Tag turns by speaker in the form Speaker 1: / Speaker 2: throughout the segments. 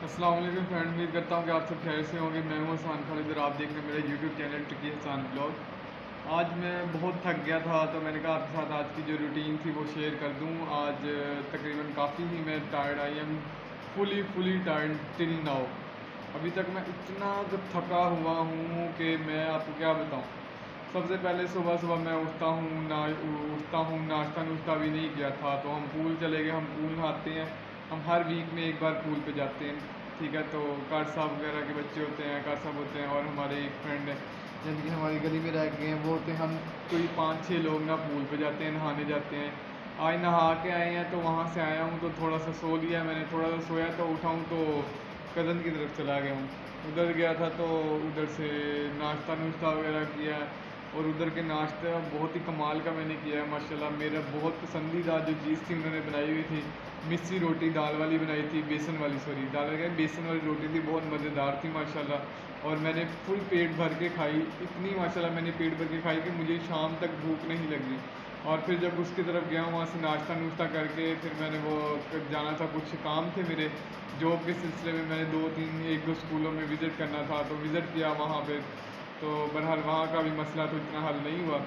Speaker 1: अस्सलाम वालेकुम फ्रेंड, उम्मीद करता हूँ कि आप सब खैर से होंगे। मैं हूँ हसान खालिद और आप देख रहे हैं मेरा यूट्यूब चैनल टिकी हसान ब्लॉग। आज मैं बहुत थक गया था तो मैंने कहा आपके साथ आज की जो रूटीन थी वो शेयर कर दूँ। आज तकरीबन काफ़ी ही मैं tired I am fully tired till now. अभी तक मैं इतना थका हुआ हूँ कि मैं आपको क्या बताऊँ। सबसे पहले सुबह सुबह मैं उठता हूँ, नाश्ता नुश्ता भी नहीं किया था तो हम पूल चले गए। हम पूल नहाते हैं, हम हर वीक में एक बार पूल पे जाते हैं। ठीक है, तो कार साहब वगैरह के बच्चे होते हैं, कार साहब होते हैं और हमारे एक फ्रेंड है जिनकी हमारी गली में रह गए हैं, वो होते हैं। हम कोई 5-6 लोग ना पूल पे जाते हैं, नहाने जाते हैं। आज नहा के आए हैं तो वहाँ से आया हूँ तो थोड़ा सा सो लिया मैंने। थोड़ा सा सोया तो उठा हूँ तो कज़न की तरफ चला गया हूँ। उधर गया था तो उधर से नाश्ता नुश्ता वगैरह किया और उधर के नाश्ते बहुत ही कमाल का मैंने किया है माशाल्लाह। मेरा बहुत पसंदीदा जो चीज़ थी उन्होंने बनाई हुई थी, मिस्सी रोटी दाल वाली बनाई थी, बेसन वाली, सॉरी दाल वाली, बेसन वाली रोटी थी, बहुत मज़ेदार थी माशाल्लाह। और मैंने फुल पेट भर के खाई, इतनी माशाल्लाह मैंने पेट भर के खाई कि मुझे शाम तक भूख नहीं लगी। और फिर जब उसकी तरफ गया वहाँ से नाश्ता नुश्ता करके फिर मैंने वो जाना था, कुछ काम थे मेरे जॉब के सिलसिले में। मैंने 1-2 स्कूलों में विज़िट करना था तो विज़िट किया वहाँ पे। तो बहरहाल वहाँ का भी मसला तो इतना हल नहीं हुआ।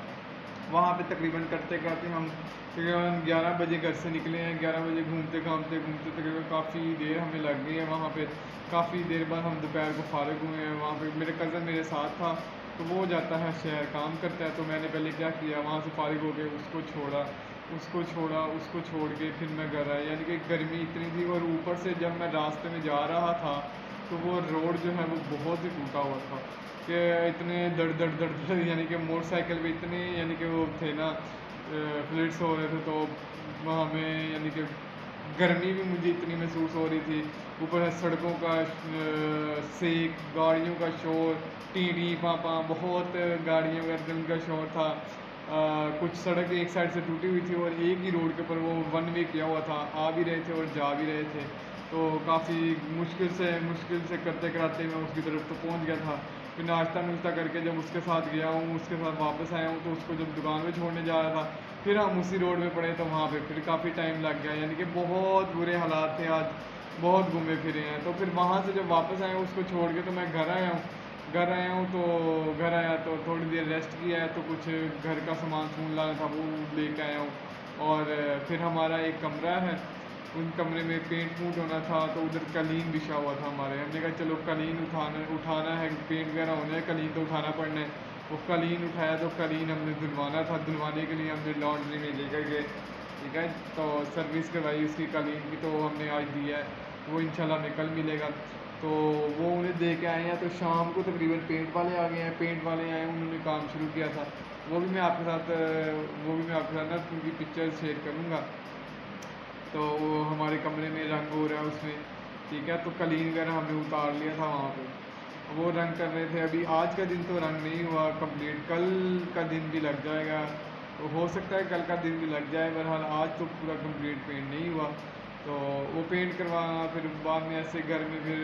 Speaker 1: वहाँ पे तकरीबन करते करते हम तकरीबन 11 बजे घर से निकले हैं। 11 बजे घूमते घामते घूमते तकरीबन काफ़ी देर हमें लग गई है वहाँ पे। काफ़ी देर बाद हम दोपहर को फारिग हुए हैं। वहाँ पे मेरे कज़न मेरे साथ था तो वो जाता है शहर काम करता है। तो मैंने पहले क्या किया, वहाँ से फारिग हो गए, उसको छोड़ के फिर मैं घर आया। यानी कि गर्मी इतनी थी और ऊपर से जब मैं रास्ते में जा रहा था तो वो रोड जो है वो बहुत ही टूटा हुआ था कि इतने दड़ दड़ दड़ दड़, यानी कि मोटरसाइकिल पे इतने यानी कि वो थे ना, फ्लिट्स हो रहे थे। तो हमें यानी कि गर्मी भी मुझे इतनी महसूस हो रही थी। ऊपर से सड़कों का सेक, गाड़ियों का शोर, टी टी पाँ बहुत गाड़ियों का उनका शोर था। कुछ सड़क एक साइड से टूटी हुई थी और एक ही रोड के ऊपर वो वन वे किया हुआ था, आ भी रहे थे और जा भी रहे थे। तो काफ़ी मुश्किल से करते कराते मैं उसकी तरफ तो पहुंच गया था। फिर नाश्ता नुश्ता करके जब उसके साथ गया हूँ, उसके साथ वापस आया हूँ तो उसको जब दुकान पे छोड़ने जा रहा था फिर हम उसी रोड पे पड़े तो वहाँ पे फिर काफ़ी टाइम लग गया। यानी कि बहुत बुरे हालात थे आज, बहुत घूमे फिरे हैं। तो फिर वहाँ से जब वापस आया हूँ उसको छोड़ के तो मैं घर आया तो थोड़ी देर रेस्ट किया है तो कुछ घर का सामान लाना था वो लेके आया हूँ। और फिर हमारा एक कमरा है, उन कमरे में पेंट फूट होना था तो उधर कलीन बिछा हुआ था हमारे। हमने कहा चलो कलीन उठाना है, पेंट वगैरह होना है, कलीन तो उठाना पड़ना है। वो कलीन उठाया तो कलीन हमने धुलवाना था, धुलवाने के लिए हमने लॉन्ड्री में लेकर गए। ठीक है, तो सर्विस करवाई उसकी कलीन की तो हमने आज दिया है, वो इंशाल्लाह हमें कल मिलेगा। तो वो उन्हें दे के आए हैं तो शाम को तकरीबन पेंट वाले आ गए हैं। पेंट वाले आए, उन्होंने काम शुरू किया था। वो भी मैं आपके साथ ना उनकी पिक्चर शेयर करूँगा। तो वो हमारे कमरे में रंग हो रहा है उसमें। ठीक है, तो कलीन वगैरह हमने उतार लिया था वहाँ पे, वो रंग कर रहे थे। अभी आज का दिन तो रंग नहीं हुआ कंप्लीट, कल का दिन भी लग जाएगा। तो हो सकता है कल का दिन भी लग जाए, बहरहाल आज तो पूरा कंप्लीट पेंट नहीं हुआ। तो वो पेंट करवाना फिर बाद में ऐसे घर में फिर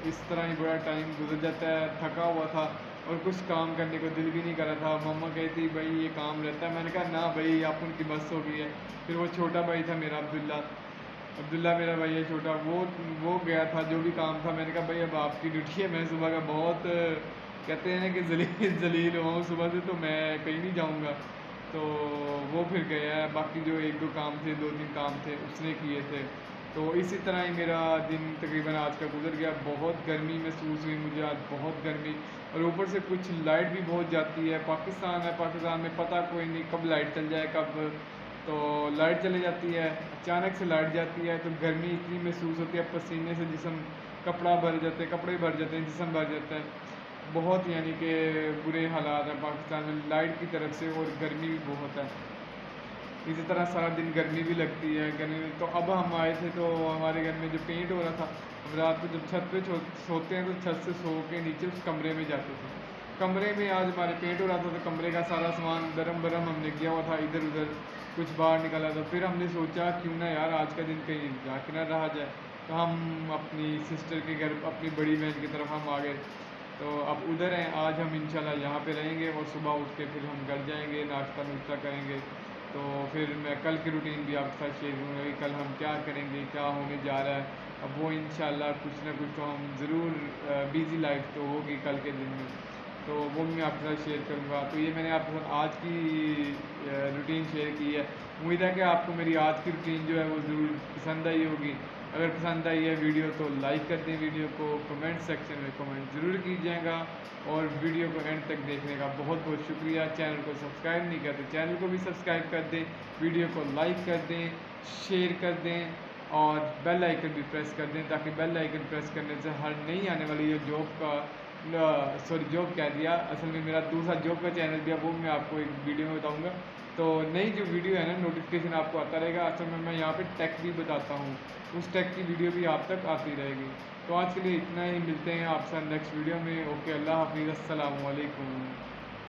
Speaker 1: इस तरह ही बड़ा टाइम गुजर जाता है। थका हुआ था और कुछ काम करने को दिल भी नहीं कर रहा था। मम्मा कहती भाई ये काम रहता है, मैंने कहा ना भाई आप उनकी बस हो गई है। फिर वो छोटा भाई था मेरा, अब्दुल्ला, मेरा भाई है छोटा, वो गया था जो भी काम था। मैंने कहा भाई अब आपकी ड्यूटी है, मैं सुबह का बहुत कहते हैं ना कि जलील जलील हुआ हूँ सुबह से तो मैं कहीं नहीं जाऊँगा। तो वो फिर गया है, बाकी जो 1-2 काम थे, 2-3 काम थे उसने किए थे। तो इसी तरह ही मेरा दिन तकरीबन आज का गुजर गया। बहुत गर्मी महसूस हुई मुझे आज, बहुत गर्मी। और ऊपर से कुछ लाइट भी बहुत जाती है। पाकिस्तान है, पाकिस्तान में पता कोई नहीं कब लाइट चल जाए कब। तो लाइट चली जाती है, अचानक से लाइट जाती है तो गर्मी इतनी महसूस होती है, पसीने से जिसम कपड़े भर जाते हैं, जिसम भर जाता है। बहुत यानी कि बुरे हालात हैं पाकिस्तान में लाइट की तरफ से और गर्मी भी बहुत है। इसी तरह सारा दिन गर्मी भी लगती है। गर्मी में तो अब हम आए थे तो हमारे घर में जो पेंट हो रहा था, हम रात को जब छत पे सोते हैं तो छत से सो के नीचे उस कमरे में जाते थे। कमरे में आज हमारे पेंट हो रहा था तो कमरे का सारा सामान दरम बरम हमने किया हुआ था, इधर उधर कुछ बाहर निकाला था। फिर हमने सोचा क्यों ना यार आज का दिन कहीं जाके ना रहा जाए। तो हम अपनी सिस्टर के घर, अपनी बड़ी बहन की तरफ हम आ गए। तो अब उधर हैं, आज हम इंशाल्लाह यहाँ पे रहेंगे और सुबह उठ के फिर हम घर जाएंगे, नाश्ता नुश्ता करेंगे। तो फिर मैं कल की रूटीन भी आपके साथ शेयर करूँगा कि कल हम क्या करेंगे, क्या होने जा रहा है। अब वो इंशाल्लाह कुछ ना कुछ तो हम ज़रूर बिज़ी लाइफ तो होगी कल के दिन में, तो वो भी मैं आपके साथ शेयर करूँगा। तो ये मैंने आपके साथ आज की रूटीन शेयर की है। उम्मीद है कि आपको मेरी आज की रूटीन जो है वो ज़रूर पसंद आई होगी। अगर पसंद आई है वीडियो तो लाइक कर दें वीडियो को, कमेंट सेक्शन में कमेंट ज़रूर कीजिएगा, और वीडियो को एंड तक देखने का बहुत बहुत शुक्रिया। चैनल को सब्सक्राइब नहीं करते चैनल को भी सब्सक्राइब कर दें, वीडियो को लाइक कर दें, शेयर कर दें, और बेल आइकन भी प्रेस कर दें, ताकि बेल आइकन प्रेस करने से हर नई आने वाली ये जॉब का जॉब कह दिया, असल में मेरा दूसरा जॉब का चैनल भी है, वो मैं आपको एक वीडियो में बताऊंगा। तो नई जो वीडियो है ना, नोटिफिकेशन आपको आता रहेगा। असल में मैं यहाँ पे टेक भी बताता हूँ, उस टेक की वीडियो भी आप तक आती रहेगी। तो आज के लिए इतना ही, मिलते हैं आपसे नेक्स्ट वीडियो में। ओके, अल्लाह हाफिज़, अस्सलाम वालेकुम।